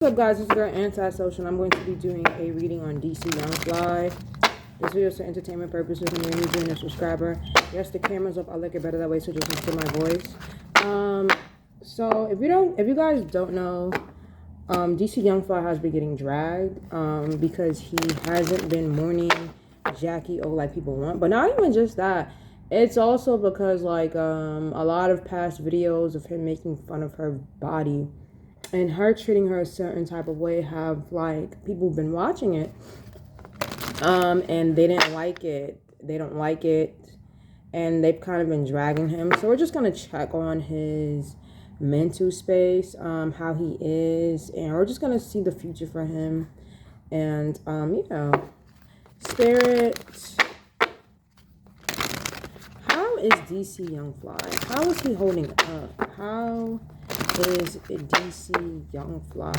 What's up, guys? This is Girl Antisocial, and I'm going to be doing a reading on DC Youngfly. This video is for entertainment purposes, and you're a new joiner subscriber. Yes, the camera's up. I like it better that way, so just listen to my voice. So if you guys don't know, DC Youngfly has been getting dragged, because he hasn't been mourning Jackie like people want. But not even just that. It's also because a lot of past videos of him making fun of her body and her treating her a certain type of way have people been watching it, and they didn't like it. They don't like it, and they've kind of been dragging him. So we're just gonna check on his mental space, how he is, and we're just gonna see the future for him. And Spirit, how is DC Youngfly? How is he holding up? How is DC Youngfly?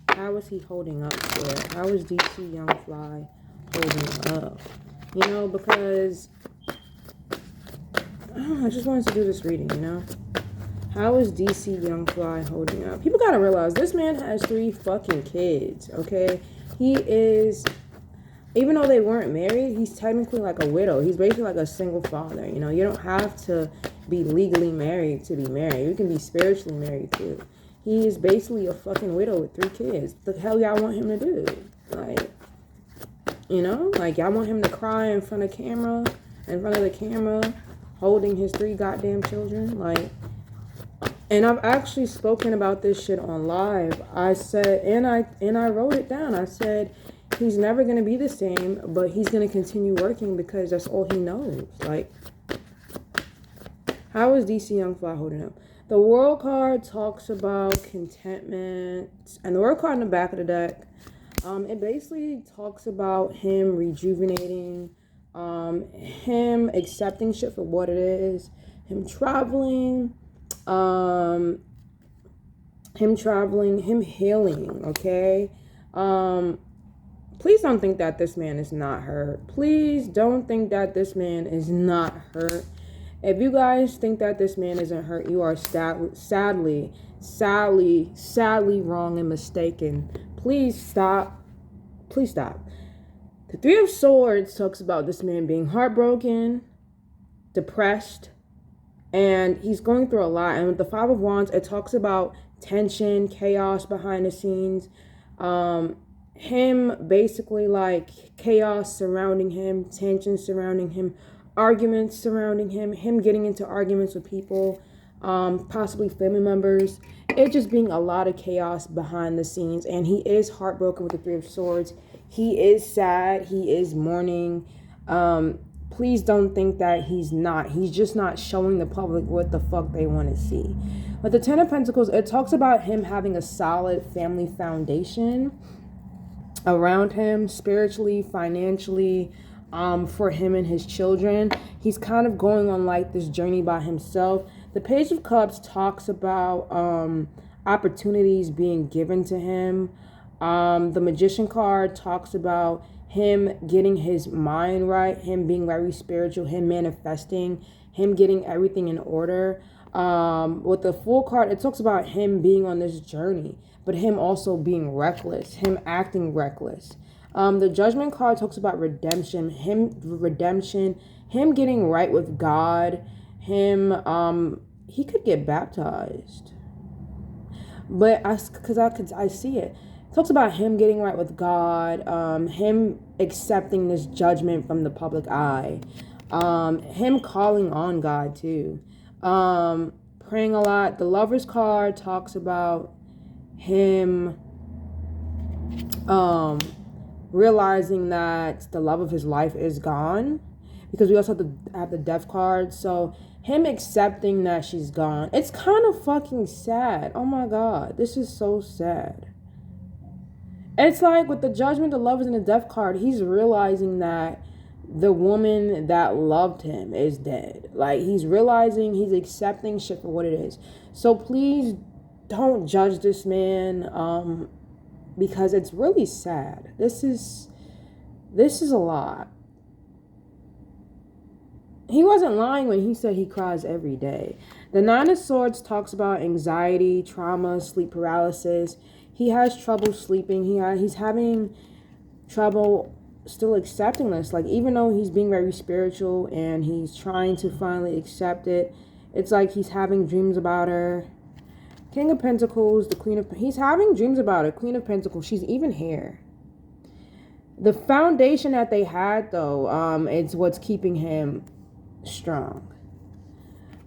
How is he holding up for it? How is DC Youngfly holding up? Because I just wanted to do this reading, How is DC Youngfly holding up? People gotta realize this man has 3 fucking kids, okay? He is, even though they weren't married, he's technically like a widow. He's basically like a single father, You don't have to be legally married to be married. You can be spiritually married too. He is basically a fucking widow with 3 kids. The hell y'all want him to do? Y'all want him to cry in front of the camera, holding his 3 goddamn children, And I've actually spoken about this shit on live. I said, and I wrote it down. I said, he's never gonna be the same, but he's gonna continue working because that's all he knows. How is DC Youngfly holding up? The World card talks about contentment, and the World card in the back of the deck, it basically talks about him rejuvenating, him accepting shit for what it is, him traveling, him healing, okay? Please don't think that this man is not hurt. Please don't think that this man is not hurt. If you guys think that this man isn't hurt, you are sadly wrong and mistaken. Please stop. Please stop. The 3 of Swords talks about this man being heartbroken, depressed, and he's going through a lot. And with the 5 of Wands, it talks about tension, chaos behind the scenes. Him basically chaos surrounding him, tension surrounding him, arguments surrounding him getting into arguments with people, possibly family members. It just being a lot of chaos behind the scenes. And he is heartbroken with the 3 of Swords. He is sad. He is mourning. Please don't think that he's not. He's just not showing the public what the fuck they want to see. But the 10 of Pentacles, it talks about him having a solid family foundation around him, spiritually, financially, for him and his children. He's kind of going on this journey by himself. The Page of Cups talks about opportunities being given to him. The Magician card talks about him getting his mind right, him being very spiritual, him manifesting, him getting everything in order. With the Fool card, it talks about him being on this journey, but him also being reckless, him acting reckless. The Judgment card talks about redemption, him getting right with God, he could get baptized. But I see it. It talks about him getting right with God, him accepting this judgment from the public eye, him calling on God too, praying a lot. The Lover's card talks about him realizing that the love of his life is gone, because we also have the Death card. So him accepting that she's gone. It's kind of fucking sad. Oh my God, this is so sad. It's with the Judgment, the Lovers, and the Death card, he's realizing that the woman that loved him is dead. He's realizing, he's accepting shit for what it is. So please don't judge this man, because it's really sad. This is a lot. he wasn't lying when he said he cries every day. The Nine of Swords talks about anxiety, trauma, sleep paralysis. He has trouble sleeping. He's having trouble still accepting this. Like, even though he's being very spiritual and he's trying to finally accept it, it's like he's having dreams about her. King of Pentacles, the Queen of... He's having dreams about her. Queen of Pentacles. She's even here. The foundation that they had, though, it's what's keeping him strong.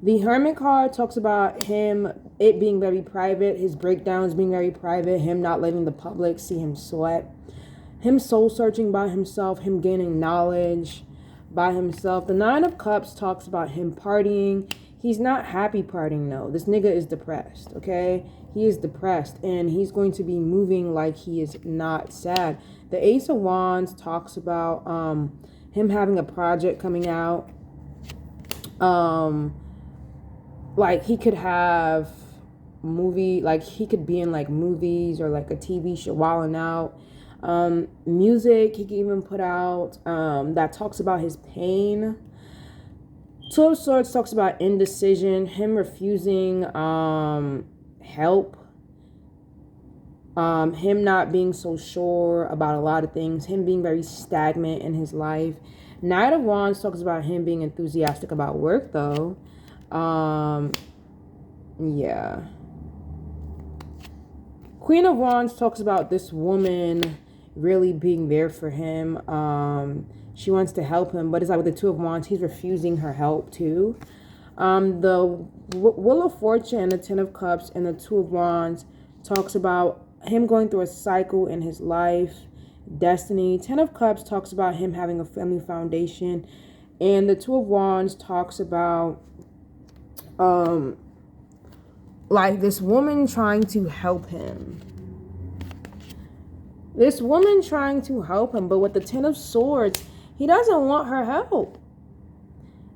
The Hermit card talks about it being very private, his breakdowns being very private, him not letting the public see him sweat, him soul searching by himself, him gaining knowledge by himself. The Nine of Cups talks about him partying. He's not happy partying, though. This nigga is depressed, okay? He is depressed, and he's going to be moving like he is not sad. The Ace of Wands talks about him having a project coming out. Like, he could have he could be in like movies or like a TV show, wilding out. Music he can even put out that talks about his pain. Two of Swords talks about indecision, him refusing help, him not being so sure about a lot of things, him being very stagnant in his life. Knight of Wands talks about him being enthusiastic about work, though. Yeah. Queen of Wands talks about this woman really being there for him. She wants to help him, but it's like with the Two of Wands, he's refusing her help too. The Wheel of Fortune and the Ten of Cups and the Two of Wands talks about him going through a cycle in his life, destiny. Ten of Cups talks about him having a family foundation, and the Two of Wands talks about like this woman trying to help him. This woman trying to help him, but with the Ten of Swords, he doesn't want her help.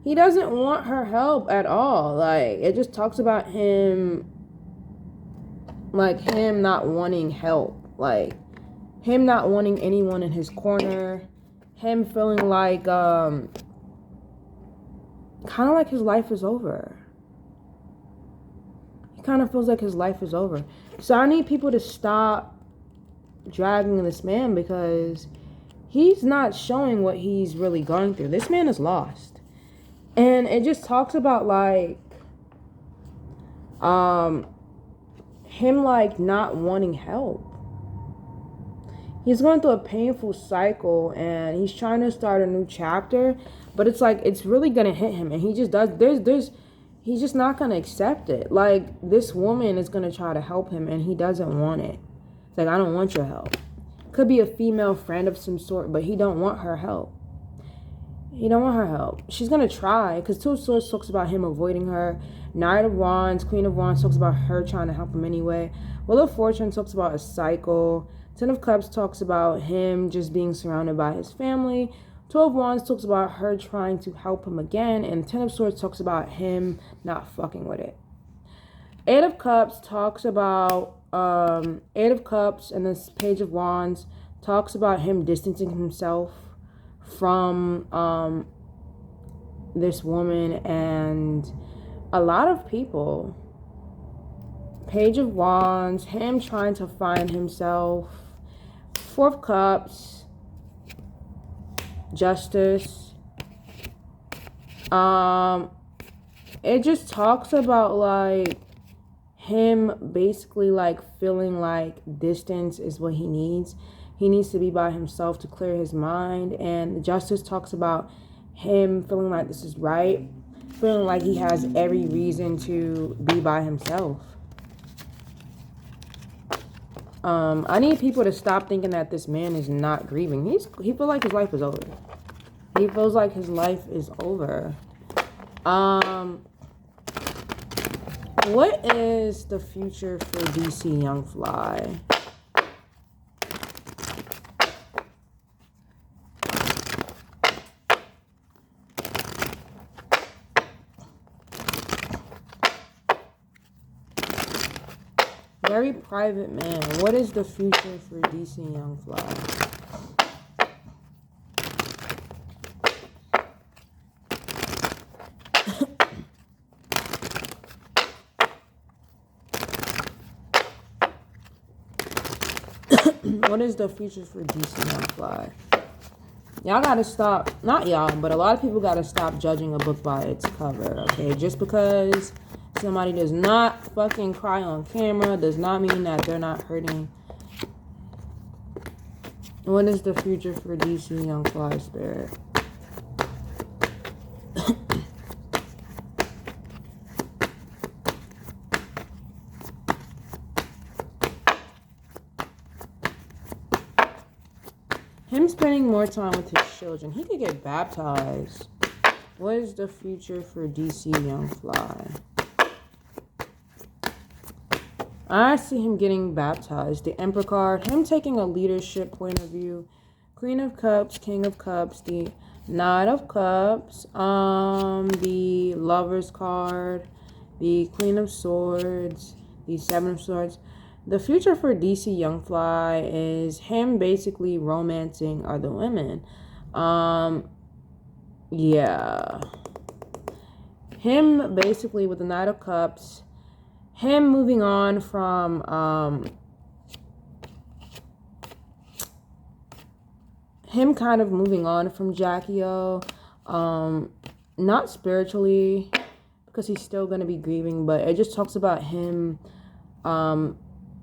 He doesn't want her help at all. Like, it just talks about him, like, him not wanting help. Like, him not wanting anyone in his corner. Him feeling like, kind of like his life is over. He kind of feels like his life is over. So I need people to stop dragging this man, because he's not showing what he's really going through. This man is lost. And it just talks about like him like not wanting help. He's going through a painful cycle and he's trying to start a new chapter, but it's like it's really gonna hit him, and he just does he's just not gonna accept it. Like, this woman is gonna try to help him and he doesn't want it. It's like, I don't want your help. Could be a female friend of some sort, but he don't want her help. He don't want her help. She's gonna try, because Two of Swords talks about him avoiding her. Knight of Wands, Queen of Wands talks about her trying to help him anyway. Wheel of Fortune talks about a cycle. Ten of Cups talks about him just being surrounded by his family. Two of Wands talks about her trying to help him again. And Ten of Swords talks about him not fucking with it. Eight of Cups talks about Eight of Cups, and this Page of Wands talks about him distancing himself from this woman and a lot of people. Page of Wands, him trying to find himself. Four of Cups, Justice. It just talks about like him basically like feeling like distance is what he needs. He needs to be by himself to clear his mind. And the Justice talks about him feeling like this is right, feeling like he has every reason to be by himself. I need people to stop thinking that this man is not grieving. He feels like his life is over. He feels like his life is over. What is the future for DC Youngfly? Very private man. What is the future for DC Youngfly? What is the future for DC Youngfly? Y'all gotta stop, not y'all, but a lot of people gotta stop judging a book by its cover, okay? Just because somebody does not fucking cry on camera does not mean that they're not hurting. What is the future for DC Youngfly Spirit? Him spending more time with his children. He could get baptized. What is the future for DC Youngfly? I see him getting baptized. The Emperor card. Him taking a leadership point of view. Queen of Cups, King of Cups, the Knight of Cups, the Lover's card, the Queen of Swords, the Seven of Swords. The future for DC Youngfly is him basically romancing other women. Yeah. Him basically with the Knight of Cups, him moving on from, him kind of moving on from Jackie O. Not spiritually, because he's still going to be grieving, but it just talks about him,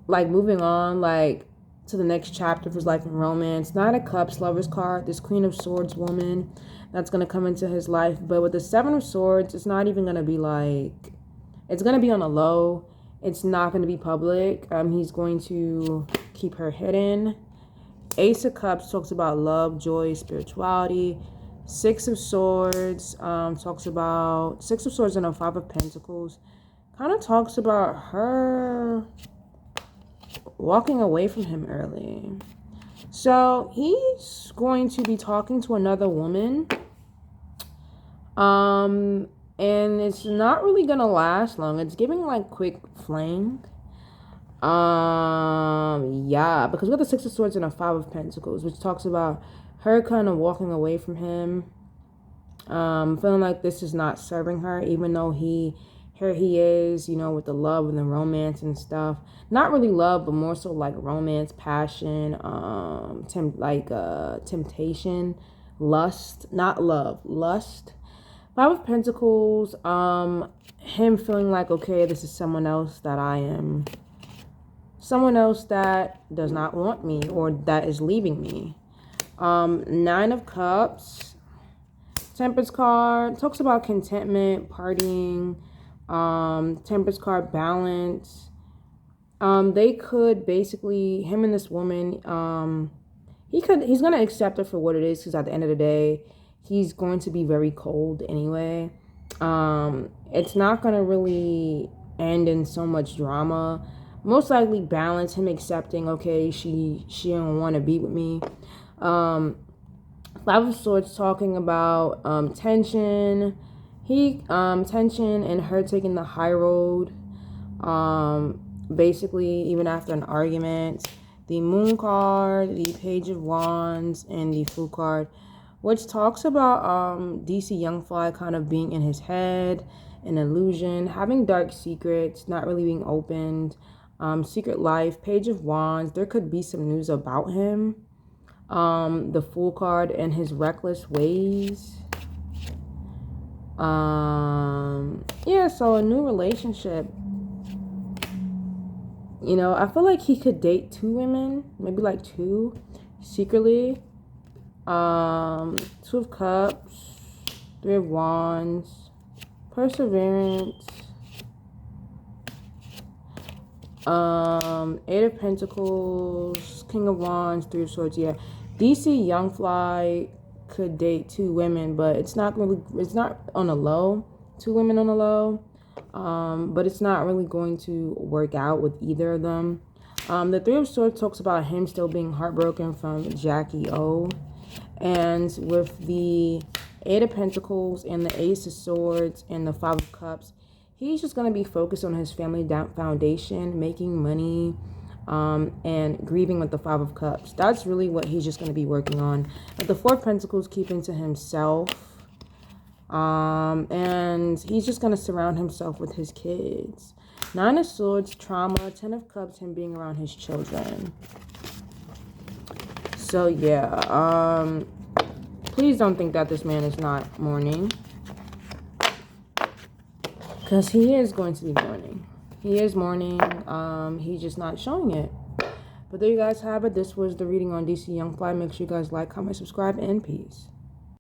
like moving on, like to the next chapter of his life in romance. Knight of Cups, Lover's card, this Queen of Swords woman that's going to come into his life. But with the Seven of Swords, it's not even going to be like, it's going to be on the low. It's not going to be public. He's going to keep her hidden. Ace of Cups talks about love, joy, spirituality. Six of Swords talks about, Six of Swords and a Five of Pentacles kind of talks about her walking away from him early. So he's going to be talking to another woman. And it's not really gonna last long. It's giving like quick flame. Yeah, because we got the Six of Swords and a Five of Pentacles, which talks about her kind of walking away from him. Feeling like this is not serving her, even though here he is, you know, with the love and the romance and stuff. Not really love, but more so like romance, passion, temptation, lust, not love, lust. Five of Pentacles, him feeling like, okay, this is someone else that I am, someone else that does not want me or that is leaving me. Nine of Cups, Temperance card, talks about contentment, partying. Temperance card, balance. They could basically, him and this woman, he's gonna accept her for what it is, because at the end of the day, he's going to be very cold anyway. It's not gonna really end in so much drama. Most likely balance, him accepting, okay, she don't want to be with me. Five of Swords talking about tension. Tension and her taking the high road. Basically, even after an argument. The Moon card, the Page of Wands, and the Fool card, which talks about DC Youngfly kind of being in his head, an illusion, having dark secrets, not really being opened. Secret life, Page of Wands. There could be some news about him. The Fool card and his reckless ways. Yeah, so a new relationship. You know, I feel like he could date two women, maybe like two, secretly. Two of Cups, Three of Wands, Perseverance, Eight of Pentacles, King of Wands, Three of Swords. Yeah, DC Youngfly could date two women, but it's not on a low. Two women on a low. But it's not really going to work out with either of them. The Three of Swords talks about him still being heartbroken from Jackie O. And with the Eight of Pentacles and the Ace of Swords and the Five of Cups, he's just going to be focused on his family foundation, making money, and grieving with the Five of Cups. That's really what he's just going to be working on. But the Four of Pentacles, keeping to himself. And he's just going to surround himself with his kids. Nine of Swords, trauma. Ten of Cups, him being around his children. So yeah, please don't think that this man is not mourning, because he is going to be mourning. He is mourning. He's just not showing it. But there you guys have it. This was the reading on DC Youngfly. Make sure you guys like, comment, subscribe, and peace.